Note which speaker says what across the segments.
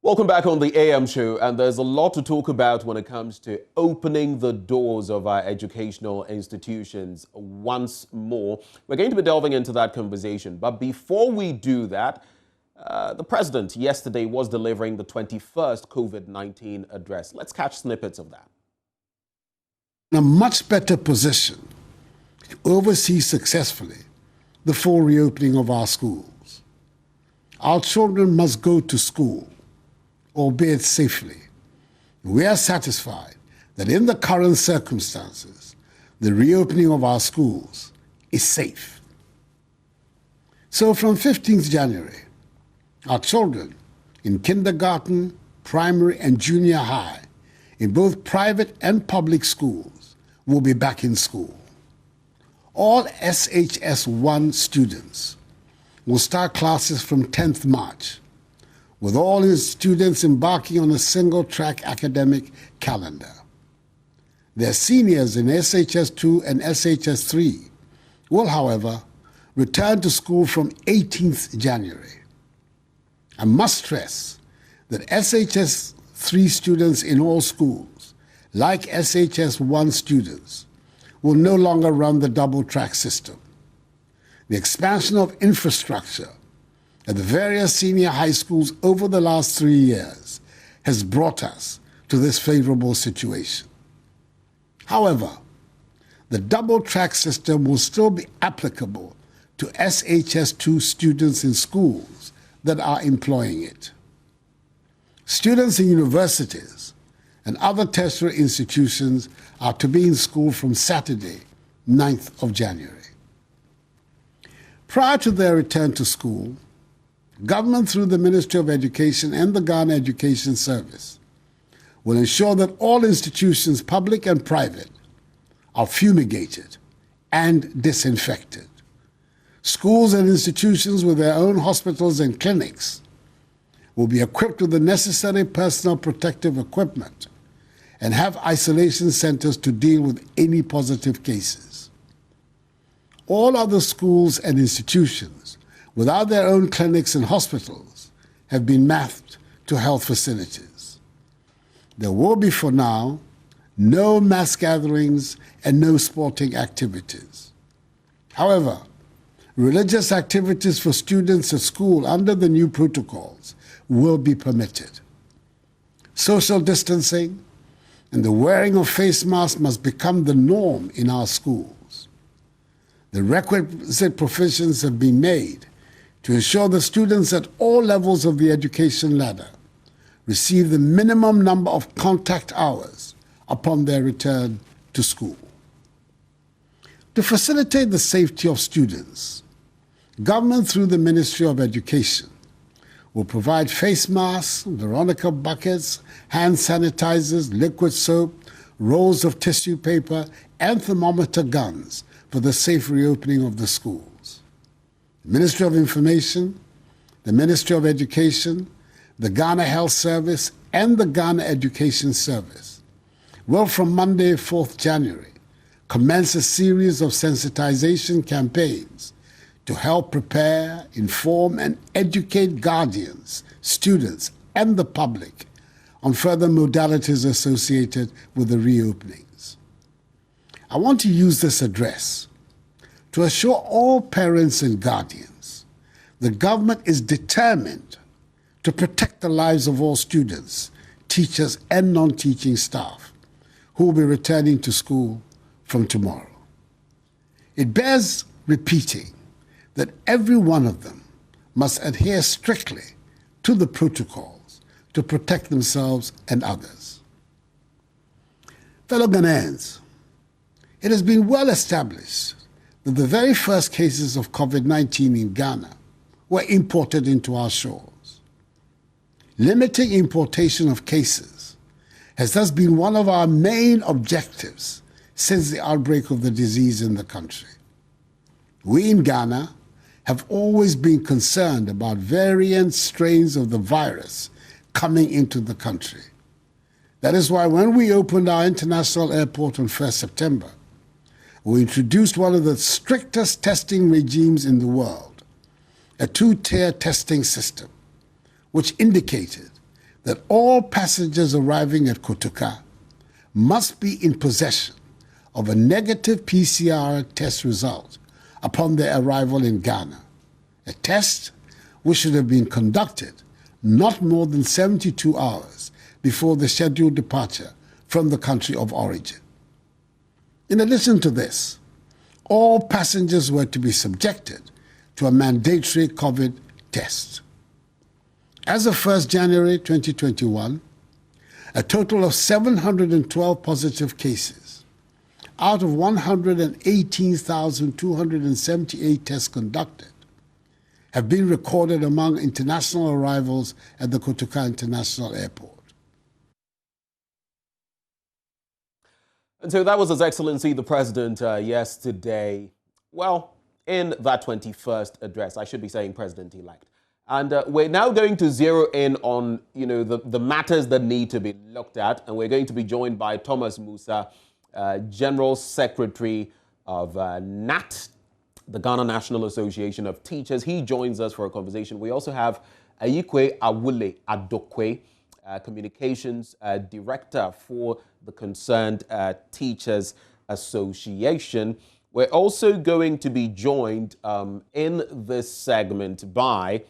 Speaker 1: Welcome back on the AM show, and there's a lot to talk about when it comes to opening the doors of our educational institutions once more. We're going to be delving into that conversation, but before we do that, the president yesterday was delivering the 21st COVID-19 address. Let's catch snippets of that.
Speaker 2: In a much better position to oversee successfully the full reopening of our schools. Our children must go to school, albeit safely. We are satisfied that in the current circumstances, the reopening of our schools is safe. So from 15th January, our children in kindergarten, primary and junior high, in both private and public schools, will be back in school. All SHS 1 students will start classes from 10th March, with all his students embarking on a single-track academic calendar. Their seniors in SHS 2 and SHS 3 will, however, return to school from 18th January. I must stress that SHS 3 students in all schools, like SHS 1 students, will no longer run the double-track system. The expansion of infrastructure at the various senior high schools over the last 3 years has brought us to this favorable situation. However, the double-track system will still be applicable to SHS 2 students in schools that are employing it. Students in universities and other tertiary institutions are to be in school from Saturday, 9th of January. Prior to their return to school, government through the Ministry of Education and the Ghana Education Service will ensure that all institutions, public and private, are fumigated and disinfected. Schools and institutions with their own hospitals and clinics will be equipped with the necessary personal protective equipment and have isolation centers to deal with any positive cases. All other schools and institutions without their own clinics and hospitals have been mapped to health facilities. There will be, for now, no mass gatherings and no sporting activities. However, religious activities for students at school under the new protocols will be permitted. Social distancing and the wearing of face masks must become the norm in our schools. The requisite provisions have been made to ensure that students at all levels of the education ladder receive the minimum number of contact hours upon their return to school. To facilitate the safety of students, government through the Ministry of Education will provide face masks, Veronica buckets, hand sanitizers, liquid soap, rolls of tissue paper, and thermometer guns for the safe reopening of the schools. The Ministry of Information, the Ministry of Education, the Ghana Health Service, and the Ghana Education Service will, from Monday, 4th January, commence a series of sensitization campaigns to help prepare, inform, and educate guardians, students, and the public on further modalities associated with the reopenings. I want to use this address to assure all parents and guardians the government is determined to protect the lives of all students, teachers, and non-teaching staff who will be returning to school from tomorrow. It bears repeating that every one of them must adhere strictly to the protocols to protect themselves and others. Fellow Ghanaians, it has been well established that the very first cases of COVID-19 in Ghana were imported into our shores. Limiting importation of cases has thus been one of our main objectives since the outbreak of the disease in the country. We in Ghana have always been concerned about variant strains of the virus coming into the country. That is why when we opened our international airport on 1st September, we introduced one of the strictest testing regimes in the world, a two-tier testing system, which indicated that all passengers arriving at Kotoka must be in possession of a negative PCR test result upon their arrival in Ghana, a test which should have been conducted not more than 72 hours before the scheduled departure from the country of origin. In addition to this, all passengers were to be subjected to a mandatory COVID test. As of 1st January 2021, a total of 712 positive cases out of 118,278 tests conducted have been recorded among international arrivals at the Kotoka International Airport.
Speaker 1: And so that was His Excellency the President yesterday, well, in that 21st address. I should be saying President-elect. And we're now going to zero in on, the matters that need to be looked at. And we're going to be joined by Thomas Musa, General Secretary of NAT, the Ghana National Association of Teachers. He joins us for a conversation. We also have Ayikwe Awule Adokwe, Communications Director for the concerned Teachers Association. We're also going to be joined in this segment by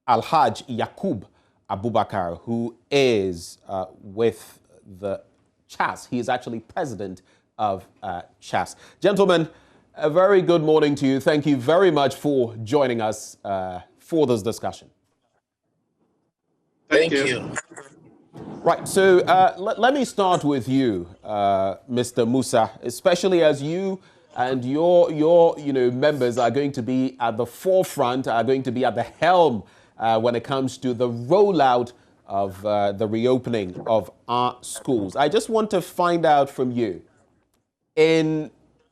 Speaker 1: Alhaj Yakub Abubakar, who is with the CHAS. He is actually president of CHAS. Gentlemen, a very good morning to you. Thank you very much for joining us for this discussion.
Speaker 3: Thank you.
Speaker 1: Right, so let me start with you, Mr. Musa, especially as you and your members are going to be at the forefront, are going to be at the helm when it comes to the rollout of the reopening of our schools. I just want to find out from you,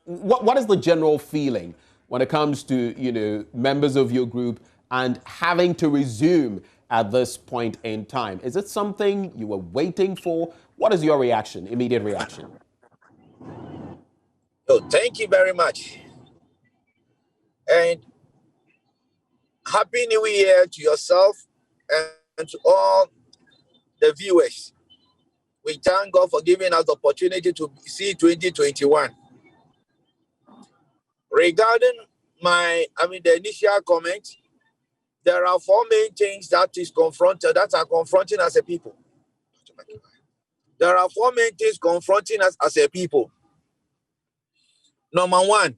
Speaker 1: what is the general feeling when it comes to members of your group and having to resume at this point in time? Is it something you were waiting for? What is your reaction, immediate reaction?
Speaker 3: Oh, thank you very much. And Happy New Year to yourself and to all the viewers. We thank God for giving us the opportunity to see 2021. Regarding the initial comment, there are four main things that are confronting as a people. There are four main things confronting us as a people. Number one,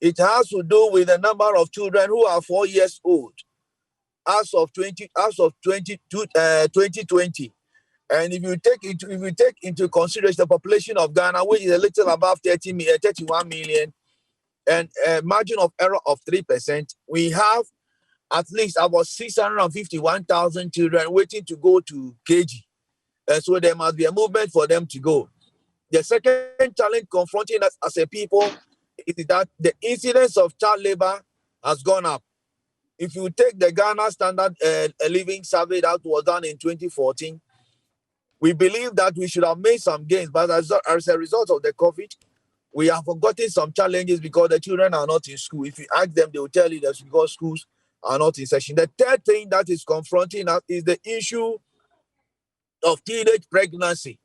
Speaker 3: it has to do with the number of children who are 4 years old as of 2020. And if you take into consideration the population of Ghana, which is a little above 31 million, and a margin of error of 3%, we have at least about 651,000 children waiting to go to KG. And so there must be a movement for them to go. The second challenge confronting us as a people is that the incidence of child labor has gone up. If you take the Ghana Standard Living Survey that was done in 2014, we believe that we should have made some gains, but as a result of the COVID, we have forgotten some challenges because the children are not in school. If you ask them, they will tell you that's because schools are not in session. The third thing that is confronting us is the issue of teenage pregnancy.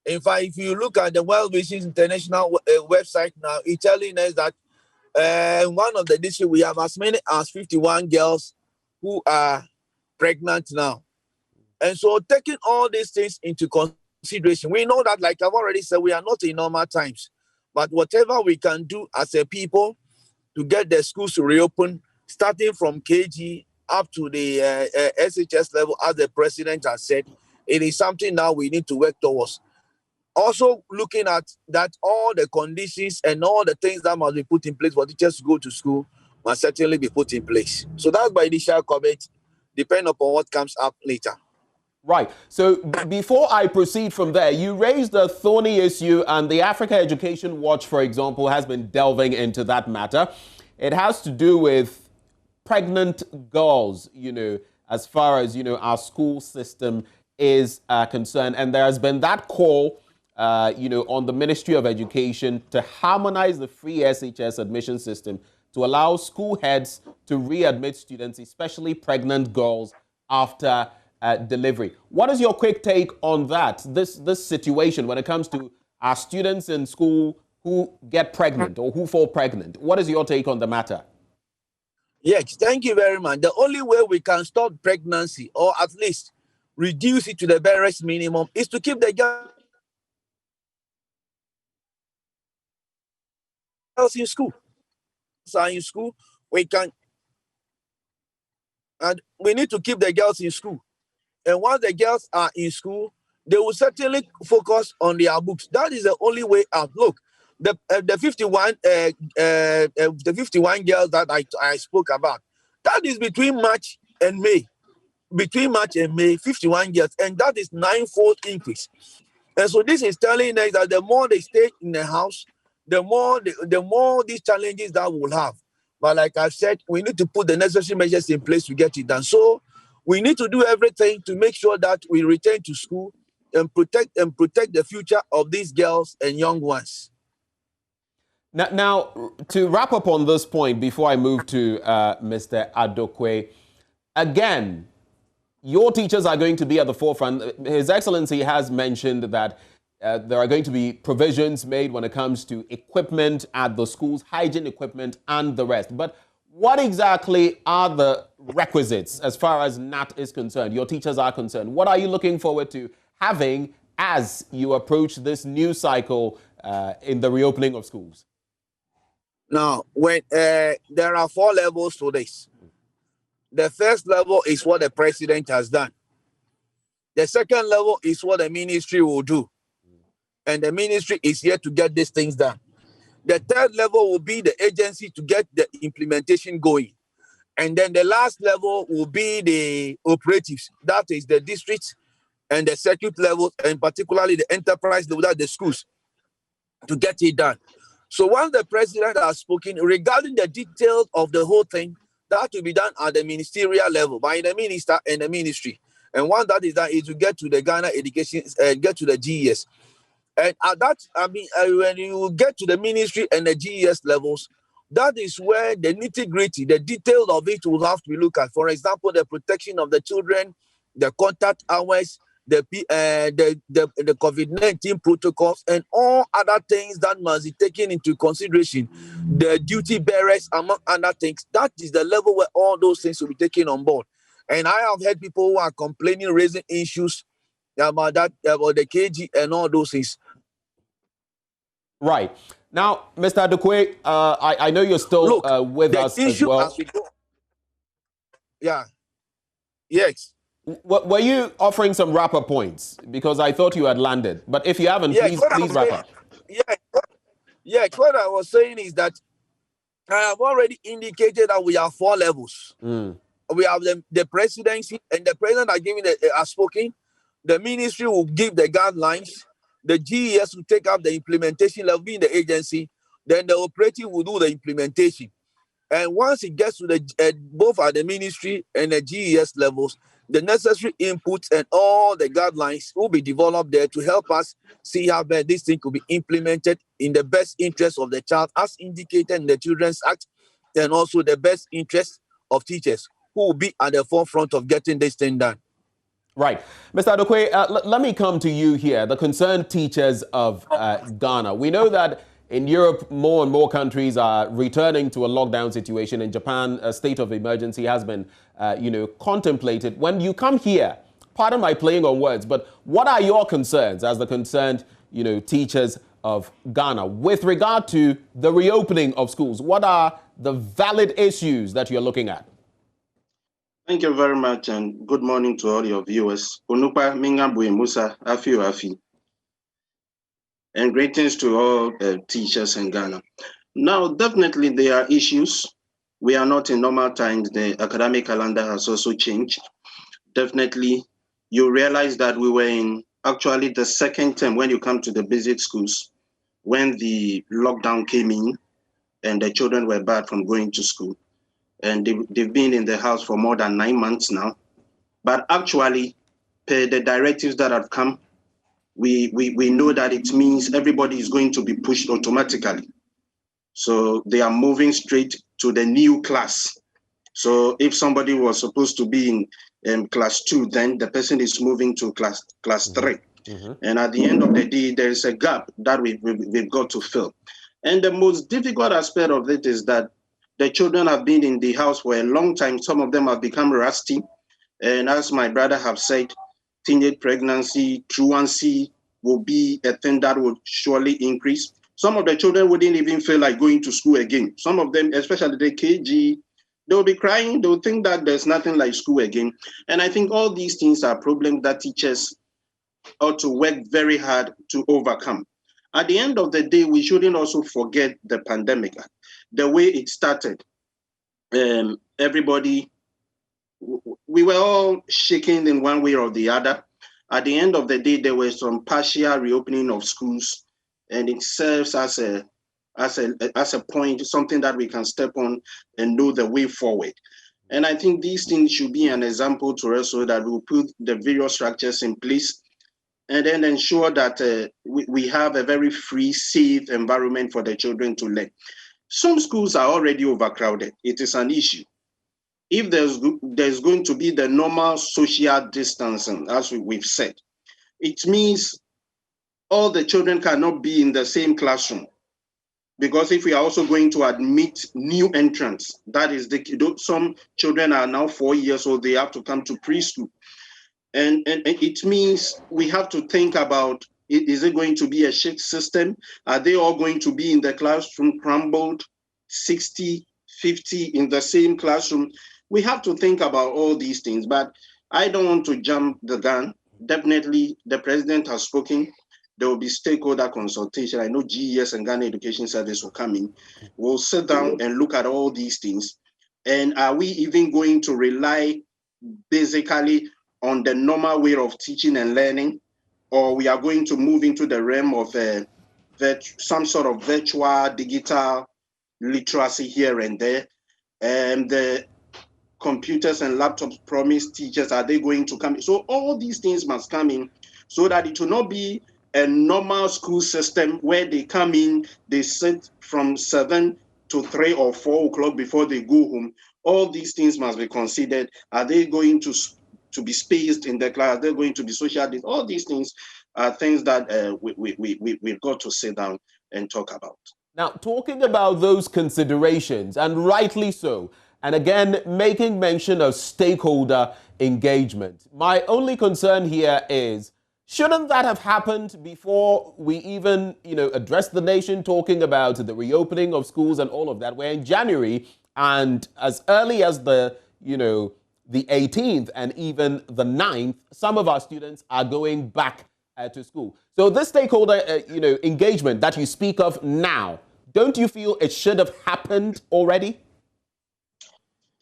Speaker 3: In fact, if you look at the World Vision International website now, it's telling us that in one of the districts, we have as many as 51 girls who are pregnant now. And so taking all these things into consideration, we know that, like I've already said, we are not in normal times. But whatever we can do as a people to get the schools to reopen, starting from KG up to the SHS level, as the president has said, it is something now we need to work towards. Also looking at that all the conditions and all the things that must be put in place for teachers to go to school must certainly be put in place. So that's my initial comment, depending upon what comes up later.
Speaker 1: Right. So before I proceed from there, you raised a thorny issue, and the Africa Education Watch, for example, has been delving into that matter. It has to do with pregnant girls, as far as, our school system is concerned. And there has been that call, on the Ministry of Education to harmonize the free SHS admission system to allow school heads to readmit students, especially pregnant girls, after delivery. What is your quick take on that, this situation when it comes to our students in school who get pregnant or who fall pregnant? What is your take on the matter?
Speaker 3: Yes, thank you very much. The only way we can stop pregnancy, or at least reduce it to the barest minimum, is to keep the girls in school. So in school, we can, and we need to keep the girls in school. And once the girls are in school, they will certainly focus on their books. That is the only way out. Look, the 51 girls that I spoke about, that is between March and May. Between March and May, 51 girls, and that is 9-fold increase. And so this is telling us that the more they stay in the house, the more these challenges that we'll have. But like I've said, we need to put the necessary measures in place to get it done. So we need to do everything to make sure that we return to school and protect the future of these girls and young ones.
Speaker 1: Now, to wrap up on this point, before I move to Mr. Adokwe, again, your teachers are going to be at the forefront. His Excellency has mentioned that there are going to be provisions made when it comes to equipment at the schools, hygiene equipment and the rest. But what exactly are the requisites as far as NAT is concerned, your teachers are concerned? What are you looking forward to having as you approach this new cycle in the reopening of schools?
Speaker 3: Now, when there are 4 levels to this. The first level is what the president has done. The second level is what the ministry will do. And the ministry is here to get these things done. The third level will be the agency to get the implementation going. And then the last level will be the operatives. That is the districts and the circuit levels, and particularly the enterprise level, that the schools, to get it done. So once the president has spoken regarding the details of the whole thing, that will be done at the ministerial level by the minister and the ministry. And once that is done, it will get to the Ghana Education and get to the JHS. And at that, when you get to the ministry and the JHS levels, that is where the nitty-gritty, the details of it will have to be looked at. For example, the protection of the children, the contact hours, the COVID-19 protocols, and all other things that must be taken into consideration, the duty bearers, among other things. That is the level where all those things will be taken on board. And I have heard people who are complaining, raising issues about that, about the KG and all those things.
Speaker 1: Right. Now, Mr. Adokwe, I know you're still with us as well. As we go,
Speaker 3: yeah. Yes.
Speaker 1: Were you offering some wrap-up points? Because I thought you had landed. But if you haven't, please wrap up.
Speaker 3: Yeah, what I was saying is that I have already indicated that we have 4 levels. We have the presidency, and the president has spoken. The ministry will give the guidelines. The JHS will take up the implementation level, being the agency. Then the operative will do the implementation. And once it gets to both at the ministry and the JHS levels, the necessary inputs and all the guidelines will be developed there to help us see how this thing could be implemented in the best interest of the child, as indicated in the Children's Act, and also the best interest of teachers who will be at the forefront of getting this thing done.
Speaker 1: Right. Mr. Adokwe, let me come to you here, the concerned teachers of Ghana. We know that in Europe, more and more countries are returning to a lockdown situation. In Japan, a state of emergency has been, contemplated. When you come here, pardon my playing on words, but what are your concerns as the concerned, teachers of Ghana with regard to the reopening of schools? What are the valid issues that you're looking at?
Speaker 4: Thank you very much, and good morning to all your viewers. Onupa Mingabwe Musa Afi. And greetings to all teachers in Ghana. Now, definitely there are issues. We are not in normal times. The academic calendar has also changed. Definitely, you realize that we were in actually the second term when you come to the basic schools, when the lockdown came in and the children were barred from going to school. And they've been in the house for more than 9 months now. But actually, per the directives that have come, we know that it means everybody is going to be pushed automatically. So they are moving straight to the new class. So if somebody was supposed to be in class 2, then the person is moving to class 3. And at the end of the day, there is a gap that we've got to fill. And the most difficult aspect of it is that the children have been in the house for a long time. Some of them have become rusty. And as my brother have said, teenage pregnancy, truancy will be a thing that will surely increase. Some of the children wouldn't even feel like going to school again. Some of them, especially the KG, they'll be crying. They'll think that there's nothing like school again. And I think all these things are problems that teachers ought to work very hard to overcome. At the end of the day, we shouldn't also forget the pandemic. The way it started, everybody, we were all shaking in one way or the other. At the end of the day, there was some partial reopening of schools, and it serves as a point, something that we can step on and know the way forward. And I think these things should be an example to us so that we'll put the various structures in place and then ensure that we have a very free, safe environment for the children to learn. Some schools are already overcrowded. It is an issue. If there's going to be the normal social distancing, as we've said, it means all the children cannot be in the same classroom. Because if we are also going to admit new entrants, that is, some children are now 4 years old, they have to come to preschool. And it means we have to think about, is it going to be a shift system? Are they all going to be in the classroom crumbled, 60, 50 in the same classroom? We have to think about all these things, but I don't want to jump the gun. Definitely, the president has spoken. There will be stakeholder consultation. I know JHS and Ghana Education Service will come in. We'll sit down and look at all these things. And are we even going to rely basically on the normal way of teaching and learning, or we are going to move into the realm of some sort of virtual digital literacy here and there? And the computers and laptops promise teachers, are they going to come in? So all these things must come in so that it will not be a normal school system where they come in, they sit from 7 to 3 or 4 o'clock before they go home. All these things must be considered. Are they going to be spaced in the class? Are they going to be social? All these things are things that we've got to sit down and talk about.
Speaker 1: Now, talking about those considerations, and rightly so, and again, making mention of stakeholder engagement, my only concern here is, shouldn't that have happened before we even, address the nation talking about the reopening of schools and all of that? We're in January, and as early as the 18th and even the 9th, some of our students are going back to school. So this stakeholder, engagement that you speak of now, don't you feel it should have happened already?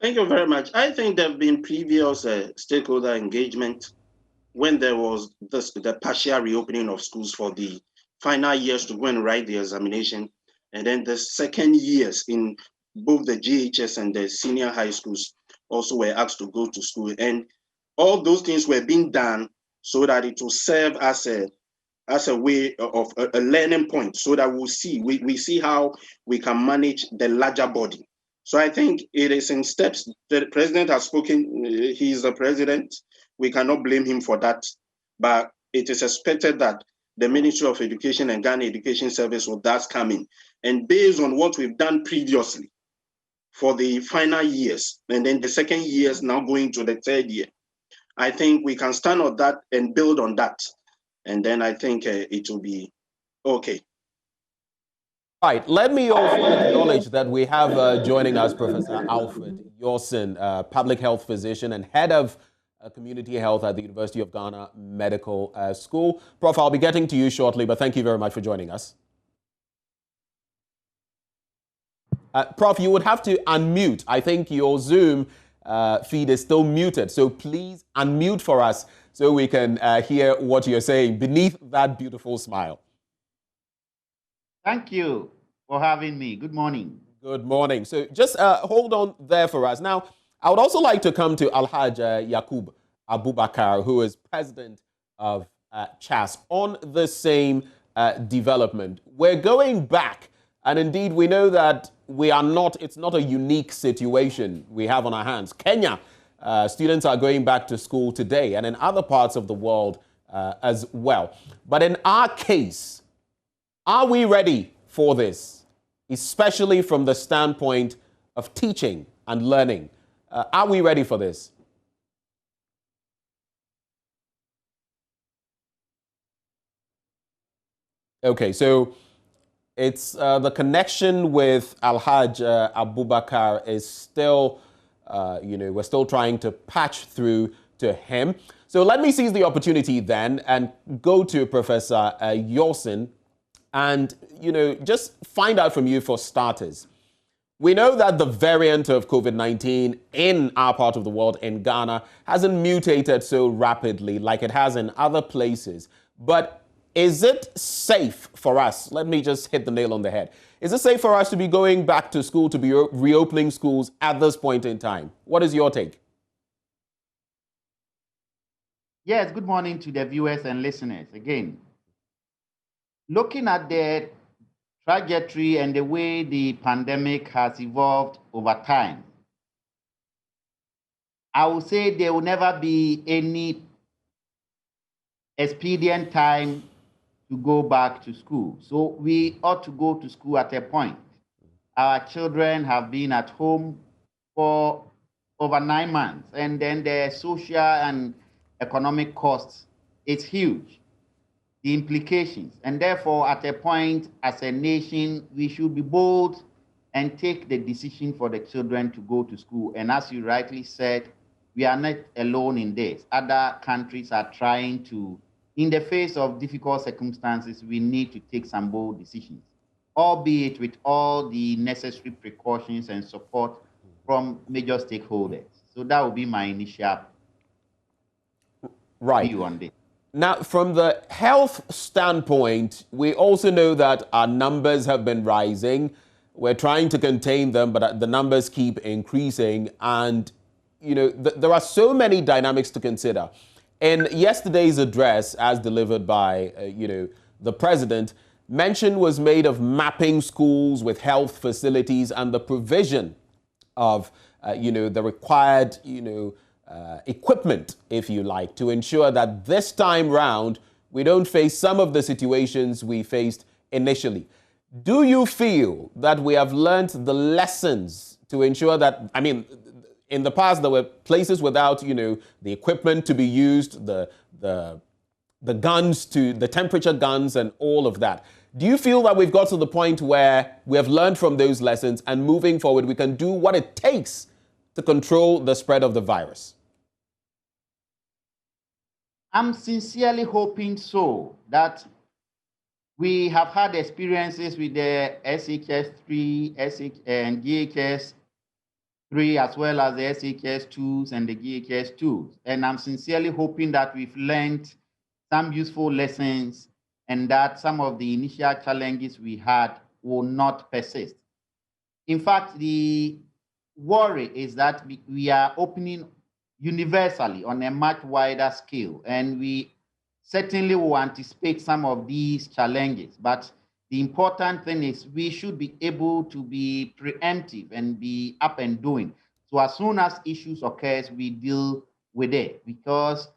Speaker 4: Thank you very much. I think there have been previous stakeholder engagement when there was the partial reopening of schools for the final years to go and write the examination, and then the second years in both the JHS and the senior high schools also were asked to go to school. And all those things were being done so that it will serve as a way of a learning point, so that we see how we can manage the larger body. So I think it is in steps. The president has spoken. He is the president. We cannot blame him for that. But it is expected that the Ministry of Education and Ghana Education Service will thus come in. And based on what we've done previously for the final years, and then the second years now going to the third year, I think we can stand on that and build on that. And then I think it will be okay.
Speaker 1: Right. Let me also acknowledge that we have joining us Professor Alfred Yorson, public health physician and head of community health at the University of Ghana Medical School. Prof, I'll be getting to you shortly, but thank you very much for joining us. Prof, you would have to unmute. I think your Zoom feed is still muted, so please unmute for us so we can hear what you're saying beneath that beautiful smile.
Speaker 5: Thank you for having me. Good morning.
Speaker 1: Good morning. So just hold on there for us. Now, I would also like to come to Alhaj Yakub Abubakar, who is president of CHAS, on the same development. We're going back, and indeed we know that we are not, it's not a unique situation we have on our hands. Kenya, students are going back to school today, and in other parts of the world as well. But in our case, are we ready for this, especially from the standpoint of teaching and learning? Are we ready for this? Okay, so it's the connection with Alhaj Abubakar is still, we're still trying to patch through to him. So let me seize the opportunity then and go to Professor Yorson and, just find out from you for starters. We know that the variant of COVID-19 in our part of the world, in Ghana, hasn't mutated so rapidly like it has in other places. But is it safe for us? Let me just hit the nail on the head. Is it safe for us to be going back to school, to be reopening schools at this point in time? What is your take?
Speaker 5: Yes, good morning to the viewers and listeners. Again, looking at the trajectory and the way the pandemic has evolved over time, I will say there will never be any expedient time to go back to school. So we ought to go to school at a point. Our children have been at home for over 9 months, and then the social and economic costs, it's huge, the implications. And therefore, at a point, as a nation, we should be bold and take the decision for the children to go to school. And as you rightly said, we are not alone in this. Other countries are trying to, in the face of difficult circumstances, we need to take some bold decisions, albeit with all the necessary precautions and support from major stakeholders. So that would be my initial view on this.
Speaker 1: Now, from the health standpoint, we also know that our numbers have been rising. We're trying to contain them, but the numbers keep increasing. And, there are so many dynamics to consider. In yesterday's address, as delivered by, the president, mention was made of mapping schools with health facilities and the provision of, the required, equipment, if you like, to ensure that this time round we don't face some of the situations we faced initially. Do you feel that we have learned the lessons to ensure that, in the past there were places without, the equipment to be used, the guns, the temperature guns and all of that. Do you feel that we've got to the point where we have learned from those lessons and moving forward we can do what it takes to control the spread of the virus?
Speaker 5: I'm sincerely hoping so, that we have had experiences with the SHS-3 and JHS-3, as well as the SHS-2s and the JHS-2s. And I'm sincerely hoping that we've learned some useful lessons and that some of the initial challenges we had will not persist. In fact, the worry is that we are opening universally on a much wider scale, and we certainly will anticipate some of these challenges. But the important thing is we should be able to be preemptive and be up and doing. So as soon as issues occurs, we deal with it, because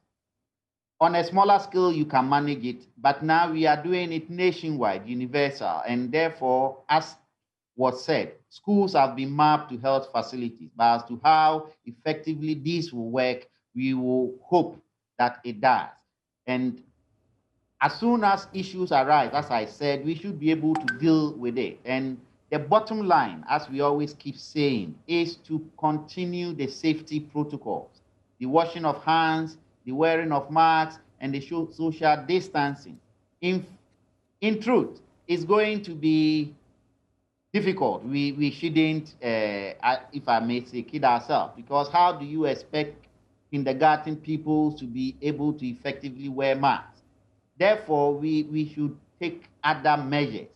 Speaker 5: on a smaller scale, you can manage it, but now we are doing it nationwide, universal, and therefore, as was said, schools have been mapped to health facilities, but as to how effectively this will work, we will hope that it does. And as soon as issues arise, as I said, we should be able to deal with it. And the bottom line, as we always keep saying, is to continue the safety protocols, the washing of hands, the wearing of masks, and the social distancing. In truth, it's going to be difficult. We shouldn't, if I may say, kid ourselves, because how do you expect kindergarten pupils to be able to effectively wear masks? Therefore, we should take other measures,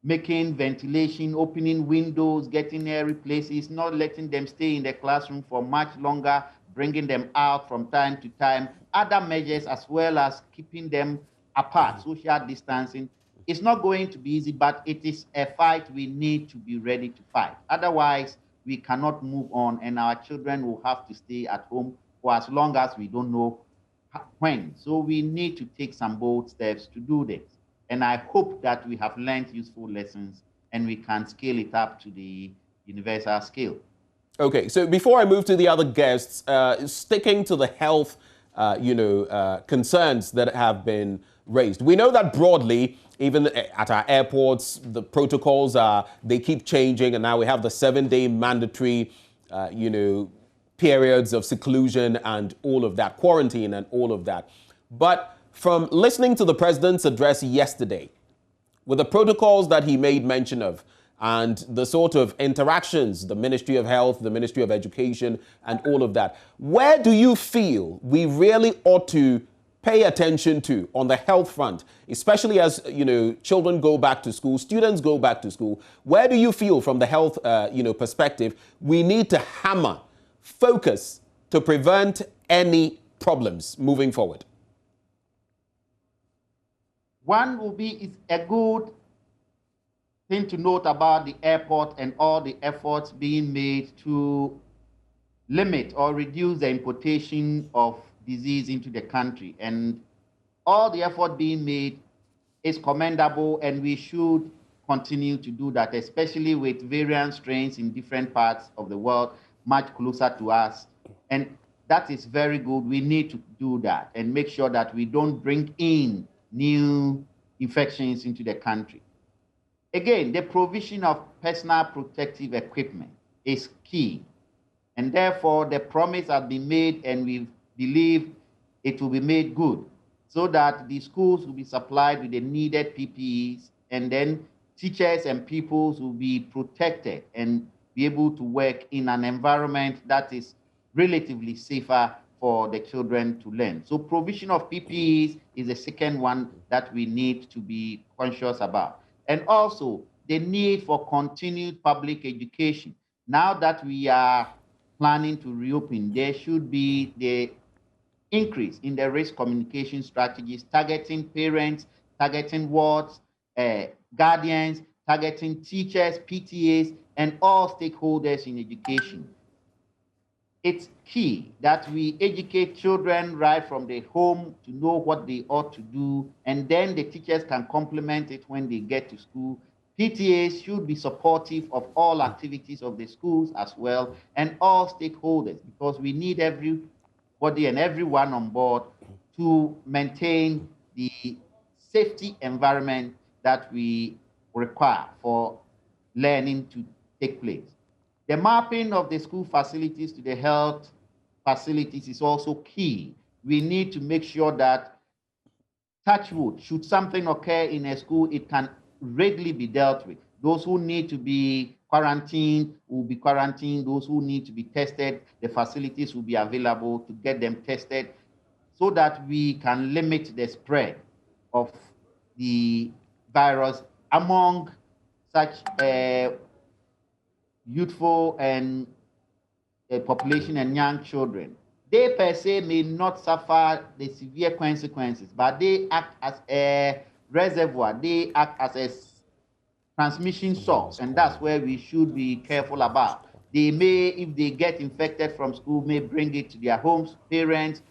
Speaker 5: making ventilation, opening windows, getting airy places, not letting them stay in the classroom for much longer, bringing them out from time to time, other measures as well as keeping them apart, social distancing. It's not going to be easy, but it is a fight we need to be ready to fight. Otherwise, we cannot move on, and our children will have to stay at home for as long as we don't know when. So we need to take some bold steps to do this. And I hope that we have learned useful lessons and we can scale it up to the universal scale.
Speaker 1: Okay, so before I move to the other guests, sticking to the health, concerns that have been raised. We know that broadly, even at our airports, the protocols they keep changing, and now we have the 7-day mandatory, periods of seclusion and all of that, quarantine and all of that. But from listening to the president's address yesterday, with the protocols that he made mention of, and the sort of interactions, the Ministry of Health, the Ministry of Education, and all of that, where do you feel we really ought to pay attention to on the health front, especially as, children go back to school, students go back to school? Where do you feel from the health, perspective, we need to hammer, focus to prevent any problems moving forward?
Speaker 5: One will be, it's a good thing to note about the airport and all the efforts being made to limit or reduce the importation of disease into the country. And all the effort being made is commendable, and we should continue to do that, especially with variant strains in different parts of the world, much closer to us. And that is very good. We need to do that and make sure that we don't bring in new infections into the country. Again, the provision of personal protective equipment is key. And therefore, the promise has been made, and we believe it will be made good, so that the schools will be supplied with the needed PPEs, and then teachers and pupils will be protected and be able to work in an environment that is relatively safer for the children to learn. So provision of PPEs is the second one that we need to be conscious about. And also the need for continued public education. Now that we are planning to reopen, there should be the increase in the risk communication strategies, targeting parents, targeting wards, guardians, targeting teachers, PTAs, and all stakeholders in education. It's key that we educate children right from the home to know what they ought to do, and then the teachers can complement it when they get to school. PTAs should be supportive of all activities of the schools as well, and all stakeholders, because we need everybody and everyone on board to maintain the safety environment that we require for learning to take place. The mapping of the school facilities to the health facilities is also key. We need to make sure that, touch wood, should something occur in a school, it can readily be dealt with. Those who need to be quarantined will be quarantined. Those who need to be tested, the facilities will be available to get them tested, so that we can limit the spread of the virus among such youthful and population and young children. They per se may not suffer the severe consequences, but they act as a reservoir, they act as a transmission source, and that's where we should be careful about. They may, if they get infected from school, may bring it to their homes, parents,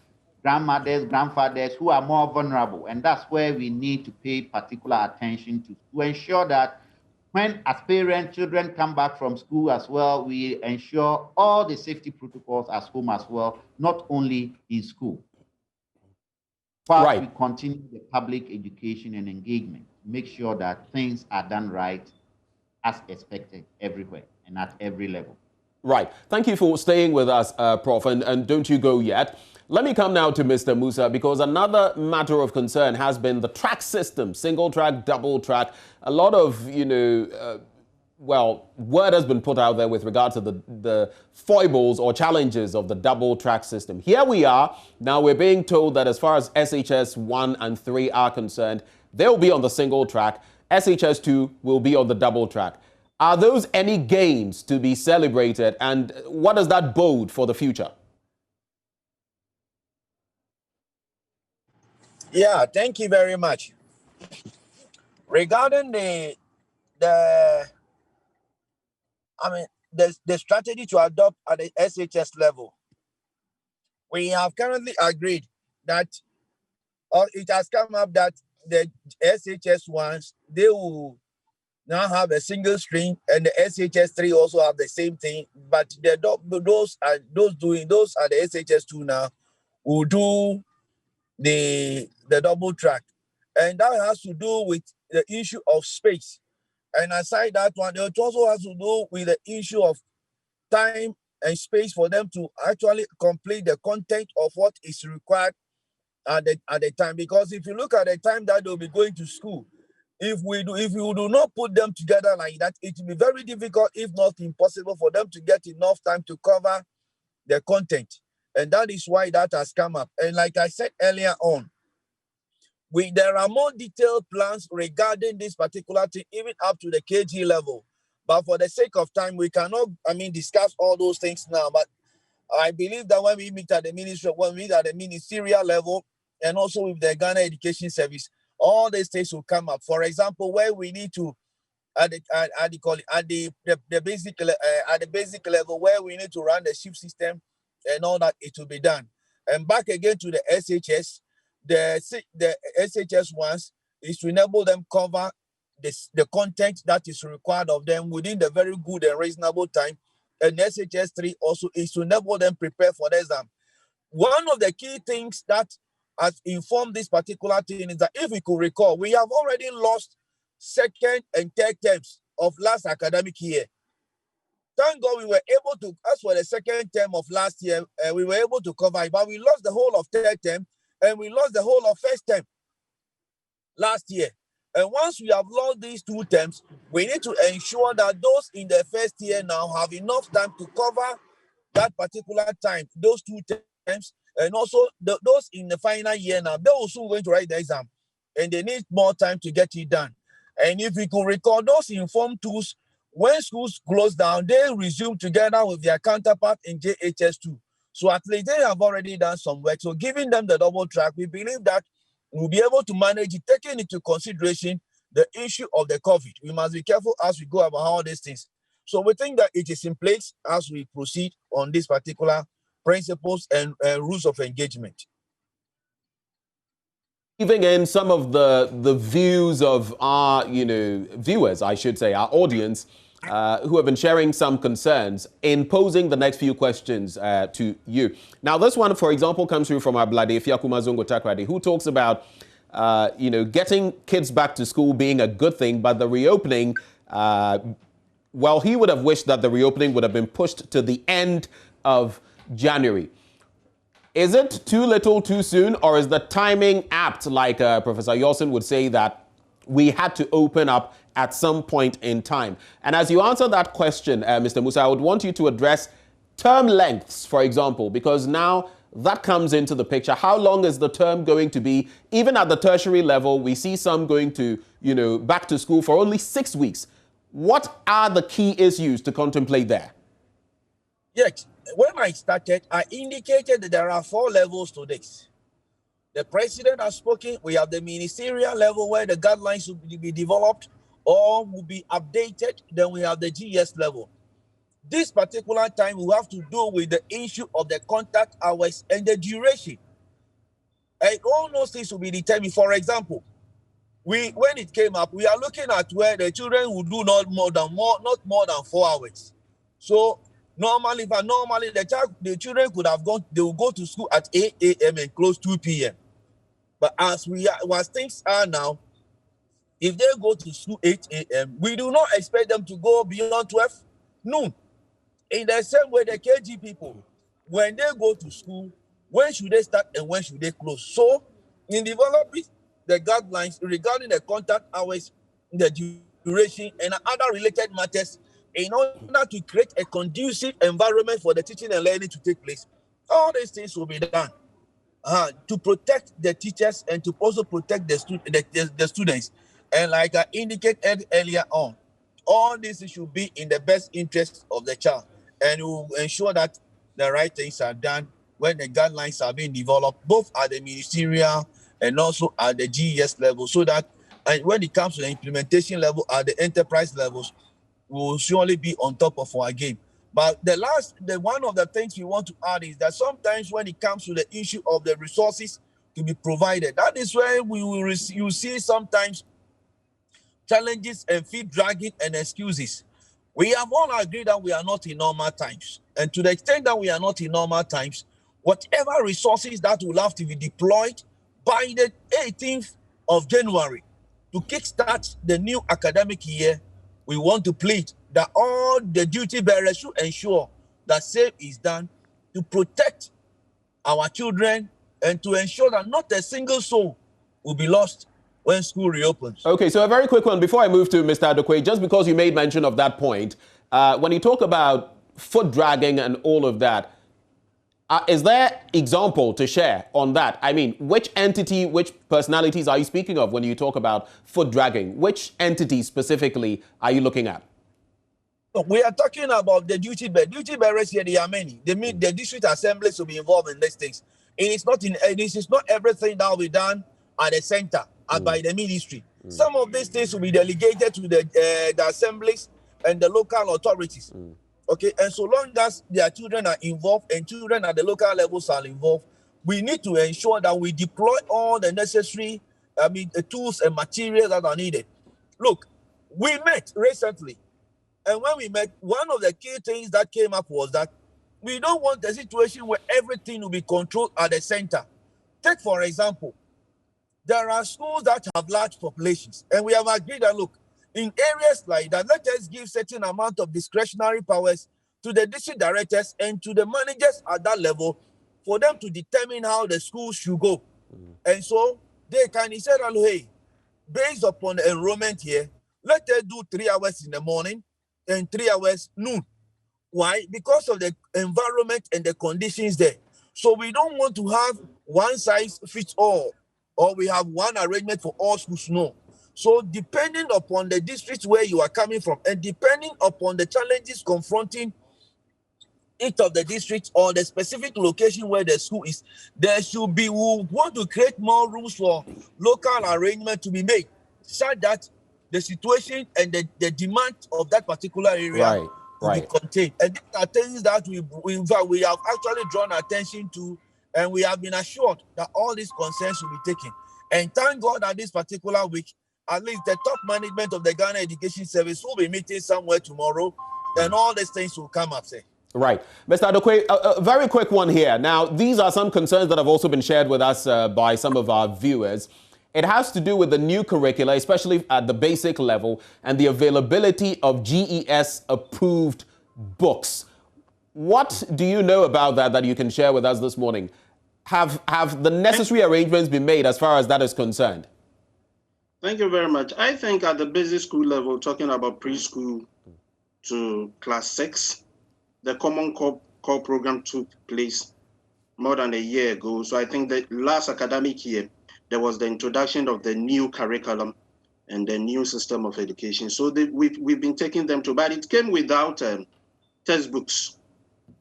Speaker 5: grandmothers, grandfathers who are more vulnerable, and that's where we need to pay particular attention to ensure that when, as parents, children come back from school as well, we ensure all the safety protocols at home as well, not only in school. While we continue the public education and engagement, make sure that things are done right as expected everywhere and at every level.
Speaker 1: Right. Thank you for staying with us, Prof. And don't you go yet. Let me come now to Mr. Musa, because another matter of concern has been the track system, single track, double track. A lot of, word has been put out there with regard to the foibles or challenges of the double track system. Here we are. Now we're being told that as far as SHS 1 and 3 are concerned, they'll be on the single track. SHS 2 will be on the double track. Are those any gains to be celebrated, and what does that bode for the future?
Speaker 3: Yeah, thank you very much. Regarding the strategy to adopt at the SHS level, we have currently agreed that, or it has come up that the SHS ones, they will now have a single stream, and the SHS3 also have the same thing. But those are the SHS2 now will do the double track, and that has to do with the issue of space. And aside that one, it also has to do with the issue of time and space for them to actually complete the content of what is required at the time. Because if you look at the time that they'll be going to school, if we do not put them together like that, it will be very difficult, if not impossible, for them to get enough time to cover the content. And that is why that has come up. And like I said earlier on, there are more detailed plans regarding this particular thing, even up to the KG level. But for the sake of time, we cannot, discuss all those things now. But I believe that when we meet at the ministerial level, and also with the Ghana Education Service, all these things will come up. For example, where we need to at the basic level, where we need to run the shift system and all that, it will be done. And back again to the SHS, the SHS ones is to enable them cover the content that is required of them within the very good and reasonable time. And SHS3 also is to enable them prepare for the exam. One of the key things that has informed this particular thing is that, if we could recall, we have already lost second and third terms of last academic year. Thank God we were able to, as for the second term of last year, we were able to cover it, but we lost the whole of third term and we lost the whole of first term last year. And once we have lost these two terms, we need to ensure that those in the first year now have enough time to cover that particular time, those two terms, and also those in the final year now, they're also going to write the exam, and they need more time to get it done. And if we could recall, those informed tools, when schools close down, they resume together with their counterpart in JHS2. So at least they have already done some work. So giving them the double track, we believe that we'll be able to manage it, taking into consideration the issue of the COVID. We must be careful as we go about all these things. So we think that it is in place as we proceed on these particular principles and rules of engagement.
Speaker 1: Even in some of the views of our, viewers, I should say, our audience, who have been sharing some concerns in posing the next few questions to you. Now, this one, for example, comes through from Ablade Fiakumazongo Takrade, who talks about, getting kids back to school being a good thing, but the reopening, well, he would have wished that the reopening would have been pushed to the end of January. Is it too little too soon, or is the timing apt, like Professor Yawson would say, that we had to open up at some point in time? And as you answer that question, Mr. Musa, I would want you to address term lengths, for example, because now that comes into the picture. How long is the term going to be? Even at the tertiary level, we see some going to, back to school for only 6 weeks. What are the key issues to contemplate there?
Speaker 3: Yes. When I started, I indicated that there are 4 levels to this. The president has spoken. We have the ministerial level, where the guidelines will be developed or will be updated. Then we have the GS level. This particular time will have to do with the issue of the contact hours and the duration. And all those things will be determined. For example, when it came up, we are looking at where the children will do not more than 4 hours. So normally the children could have gone, they will go to school at 8 a.m. and close 2 p.m. But as things are now, if they go to school 8 a.m., we do not expect them to go beyond 12 noon. In the same way, the KG people, when they go to school, when should they start and when should they close? So in developing the guidelines regarding the contact hours, the duration, and other related matters, in order to create a conducive environment for the teaching and learning to take place, all these things will be done to protect the teachers and to also protect the students. And like I indicated earlier on, all this should be in the best interest of the child, and will ensure that the right things are done when the guidelines are being developed, both at the ministerial and also at the GES level, so that And when it comes to the implementation level at the enterprise levels, we will surely be on top of our game. But one of the things we want to add is that sometimes when it comes to the issue of the resources to be provided, that is where you see sometimes challenges and feet dragging and excuses. We have all agreed that we are not in normal times. And to the extent that we are not in normal times, whatever resources that will have to be deployed by the 18th of January to kickstart the new academic year, we want to plead that all the duty bearers should ensure that same is done to protect our children and to ensure that not a single soul will be lost when school reopens.
Speaker 1: Okay, so a very quick one before I move to Mr. Adokwe, just because you made mention of that point, when you talk about foot dragging and all of that, is there example to share on that? I mean, which entity, which personalities are you speaking of when you talk about foot dragging? Which entity specifically are you looking at?
Speaker 3: We are talking about the duty bearers. Duty bearers here, there are many. They mean the district assemblies will be involved in these things. This is not everything that will be done at the center and by the ministry. Some of these things will be delegated to the assemblies and the local authorities. Okay, and so long as their children are involved and children at the local levels are involved, we need to ensure that we deploy all the necessary, the tools and materials that are needed. Look, we met recently, and when we met, one of the key things that came up was that we don't want a situation where everything will be controlled at the center. Take, for example, there are schools that have large populations, and we have agreed that, look, in areas like that, let us give certain amount of discretionary powers to the district directors and to the managers at that level for them to determine how the school should go. And so they can say, hey, based upon the enrollment here, let us do 3 hours in the morning and 3 hours noon. Why? Because of the environment and the conditions there. So we don't want to have one size fits all, or we have one arrangement for all schools. No. So depending upon the district where you are coming from and depending upon the challenges confronting each of the districts or the specific location where the school is, there should be, we want to create more rooms for local arrangement to be made such that the situation and the demand of that particular area will be contained. And these are things that we have actually drawn attention to, and we have been assured that all these concerns will be taken. And thank God that this particular week, at least the top management of the Ghana Education Service will be meeting somewhere tomorrow, and all these things will come up, say.
Speaker 1: Right. Mr. Adokwe, a very quick one here. Now, these are some concerns that have also been shared with us by some of our viewers. It has to do with the new curricula, especially at the basic level, and the availability of JHS-approved books. What do you know about that you can share with us this morning? Have the necessary arrangements been made as far as that is concerned?
Speaker 4: Thank you very much. I think at the basic school level, talking about preschool to class 6, the Common Core program took place more than a year ago. So I think the last academic year, there was the introduction of the new curriculum and the new system of education. So we've been taking them to, but it came without textbooks.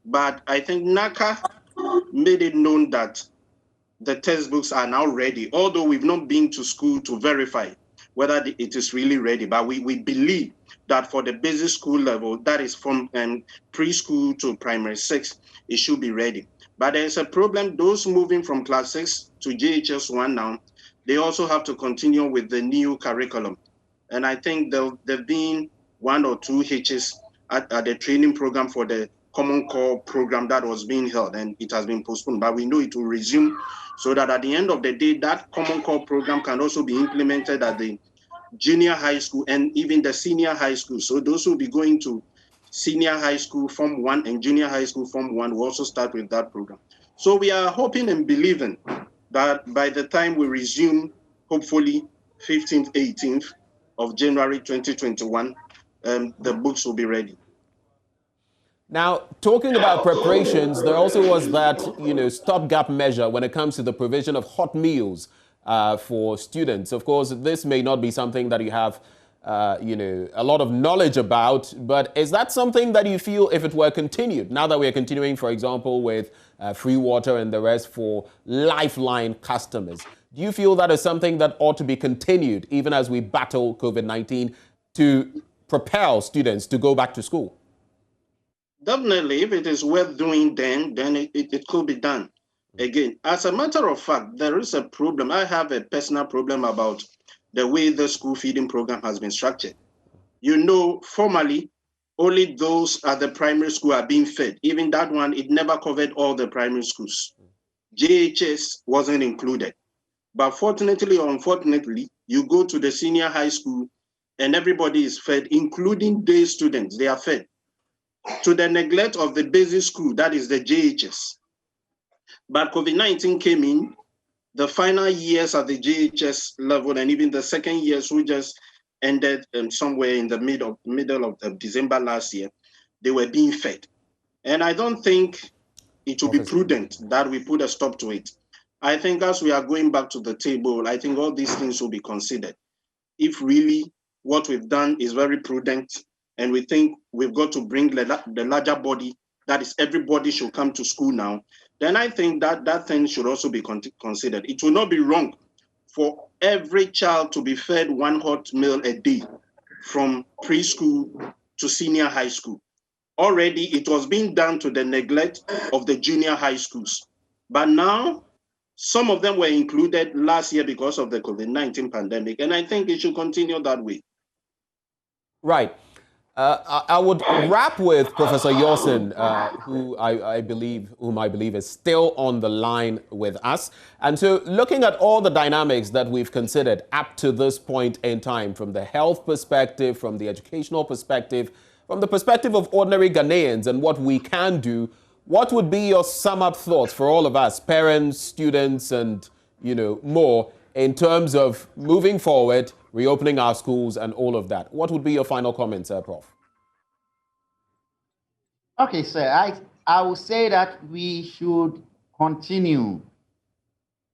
Speaker 4: But I think NACA made it known that the textbooks are now ready, although we've not been to school to verify whether it is really ready. But we believe that for the basic school level, that is from preschool to primary 6, it should be ready. But there's a problem. Those moving from class 6 to JHS 1 now, they also have to continue with the new curriculum. And I think there've been 1 or 2 hitches at the training program for the Common Core program that was being held, and it has been postponed. But we know it will resume, so that at the end of the day, that Common Core program can also be implemented at the junior high school and even the senior high school. So those who will be going to senior high school Form 1 and junior high school Form 1 will also start with that program. So we are hoping and believing that by the time we resume, hopefully 15th, 18th of January 2021, the books will be ready.
Speaker 1: Now, talking about preparations, there also was that, stopgap measure when it comes to the provision of hot meals for students. Of course, this may not be something that you have, a lot of knowledge about, but is that something that you feel if it were continued, now that we are continuing, for example, with free water and the rest for lifeline customers, Do you feel that is something that ought to be continued even as we battle COVID-19 to propel students to go back to school?
Speaker 4: Definitely, if it is worth doing, then it could be done. Again, as a matter of fact, there is a problem. I have a personal problem about the way the school feeding program has been structured. You know, formally, only those at the primary school are being fed. Even that one, it never covered all the primary schools. JHS wasn't included. But fortunately or unfortunately, you go to the senior high school and everybody is fed, including day students, they are fed. To the neglect of the basic school, that is the JHS. But COVID-19 came in, the final years at the JHS level, and even the second years who just ended somewhere in the middle of December last year, they were being fed. And I don't think it will be prudent that we put a stop to it. I think as we are going back to the table, I think all these things will be considered. If really what we've done is very prudent and we think we've got to bring the larger body, that is everybody should come to school now, then I think that thing should also be considered. It will not be wrong for every child to be fed one hot meal a day from preschool to senior high school. Already it was being done to the neglect of the junior high schools. But now, some of them were included last year because of the COVID-19 pandemic, and I think it should continue that way.
Speaker 1: Right. I would wrap with Professor Yorson, whom I believe is still on the line with us. And so looking at all the dynamics that we've considered up to this point in time, from the health perspective, from the educational perspective, from the perspective of ordinary Ghanaians and what we can do, what would be your sum-up thoughts for all of us, parents, students, and more, in terms of moving forward, reopening our schools and all of that? What would be your final comments, Prof?
Speaker 5: Okay, sir. I would say that we should continue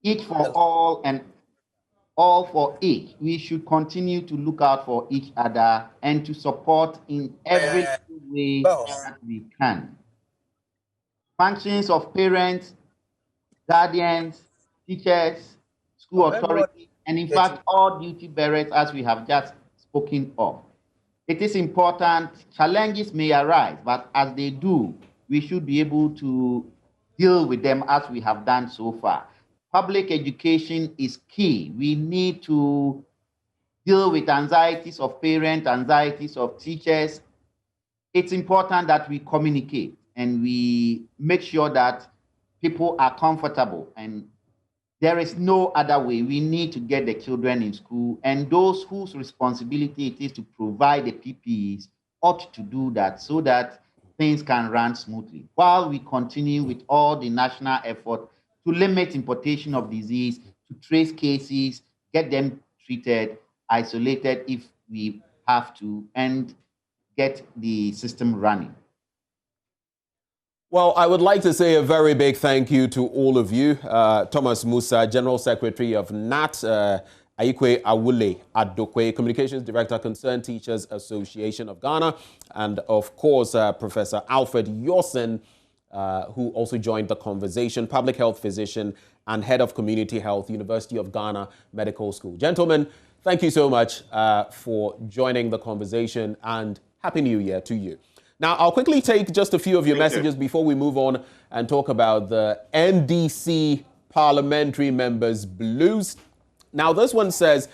Speaker 5: each for all and all for each. We should continue to look out for each other and to support in every way that we can. Functions of parents, guardians, teachers, school authorities, and in fact, all duty bearers, as we have just spoken of. It is important. Challenges may arise, but as they do, we should be able to deal with them as we have done so far. Public education is key. We need to deal with anxieties of parents, anxieties of teachers. It's important that we communicate and we make sure that people are comfortable, and there is no other way. We need to get the children in school, and those whose responsibility it is to provide the PPEs ought to do that so that things can run smoothly, while we continue with all the national effort to limit importation of disease, to trace cases, get them treated, isolated if we have to, and get the system running.
Speaker 1: Well, I would like to say a very big thank you to all of you. Thomas Musa, General Secretary of NAT, Aikwe Awule Adokwe, Communications Director, Concerned Teachers Association of Ghana, and of course, Professor Alfred Yorson, who also joined the conversation, public health physician and head of community health, University of Ghana Medical School. Gentlemen, thank you so much for joining the conversation, and Happy New Year to you. Now, I'll quickly take just a few of your messages before we move on and talk about the NDC parliamentary members' blues. Now, this one says,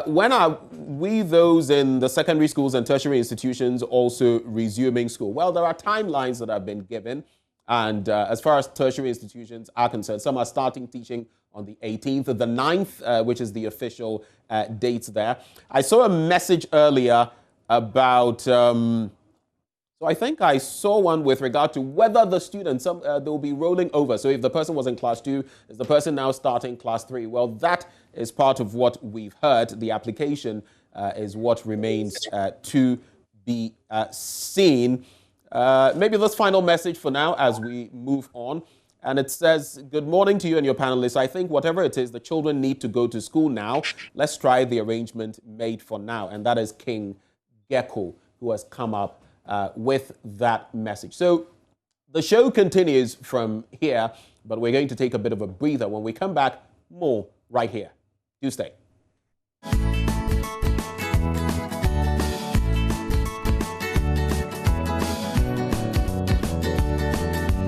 Speaker 1: when are we, those in the secondary schools and tertiary institutions, also resuming school? Well, there are timelines that have been given. And as far as tertiary institutions are concerned, some are starting teaching on the 18th, the 9th, which is the official dates there. I saw a message earlier about... So I think I saw one with regard to whether the students, they'll be rolling over. So if the person was in class 2, is the person now starting class 3? Well, that is part of what we've heard. The application is what remains to be seen. Maybe this final message for now as we move on. And it says, good morning to you and your panelists. I think whatever it is, the children need to go to school now. Let's try the arrangement made for now. And that is King Gecko, who has come up with that message. So the show continues from here, but we're going to take a bit of a breather. When we come back, more right here. Do stay.